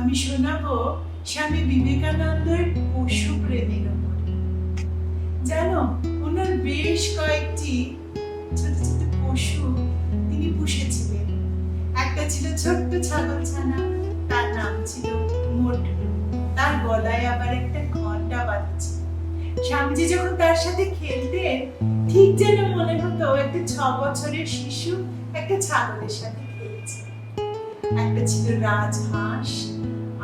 আমি শোনাবো স্বামী বিবেকানন্দের পশু প্রেমের উপরে। জানো, ওনার বেশ কয়েকটি ছোট ছোট পশু তিনি পুষেছিলেন। একটা ছিল ছোট্ট ছাগলছানা, তার নাম ছিল মোটু। তার গলায় আবার একটা ঘন্টা বাঁধা ছিল। স্বামীজি যখন তার সাথে খেলতেন, ঠিক যেন মনে হতো একটা 6 বছরের শিশু একটা ছাগলের সাথে খেলছে। একটা ছিল রাজহাঁস,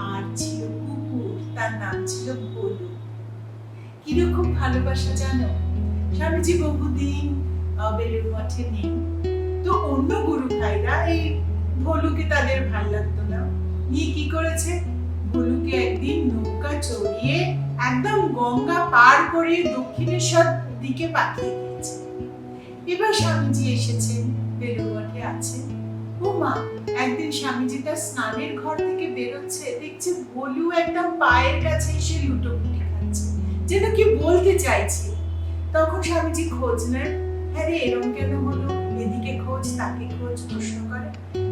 আর ছিল কুকুর, তার নাম ছিল ভোলু। কিরকম ভালোবাসা জানো। স্বামীজি বহুদিন বেলুড় মঠে নেই, তো অন্য গুরু ভাইরা এই ভোলুকে তাদের ভাল লাগতো না। নিয়ে কি করেছে, ভোলুকে একদিন নৌকা চড়িয়ে একদম গঙ্গা পার করে দক্ষিণেশ্বর দিকে পাঠিয়ে দিয়েছে। এবার স্বামীজি এসেছেন, বেলুড় মঠে আছেন। ও মা, একদিন স্বামীজি তার স্নানের ঘর থেকে বেরোচ্ছে, দেখছে ভোলু একদম পায়ের কাছে এসে লুটোপুটি খাচ্ছে, যেন কি বলতে চাইছে। তখন স্বামীজি খোঁজ নেন, হ্যাঁ রে এরকম কেন হলো, এদিকে খোঁজ তাকে খোঁজ, প্রশ্ন করে।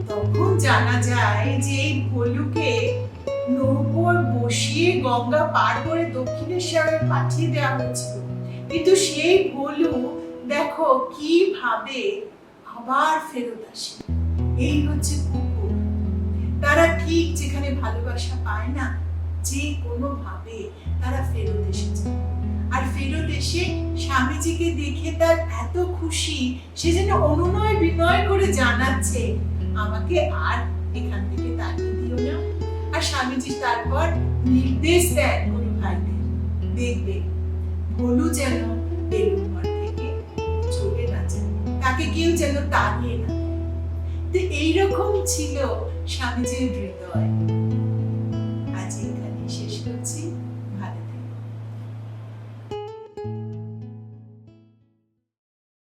তখন জানা যায় যে এই ভোলুকে নৌকোর বসিয়ে গঙ্গা পার করে দক্ষিণেশ্বরে পাঠিয়ে দেওয়া হয়েছিল। কিন্তু সেই ভোলু দেখো কিভাবে আবার ফেরত আসে। এই হচ্ছে কুকুর। তারা ঠিক যেখানে ভালোবাসা পায় না, যে কোনো ভাবে তারা ফেরত এসেছে। আর ফেরত এসে স্বামীজিকে দেখে তার এত খুশি, সে যেন অনুনয় বিনয় করে জানাচ্ছে, আমাকে আর এখান থেকে তাড়িয়ে দিও না। আর স্বামীজি তারপর নির্দেশ দেন গুরু ভাইদের, দেখবে ভোলু যেন বেলুড় মঠ থেকে চলে না যায়, তাকে কেউ যেন তাড়িয়ে না। তো এইরকম ছিল স্বামীজির হৃদয়।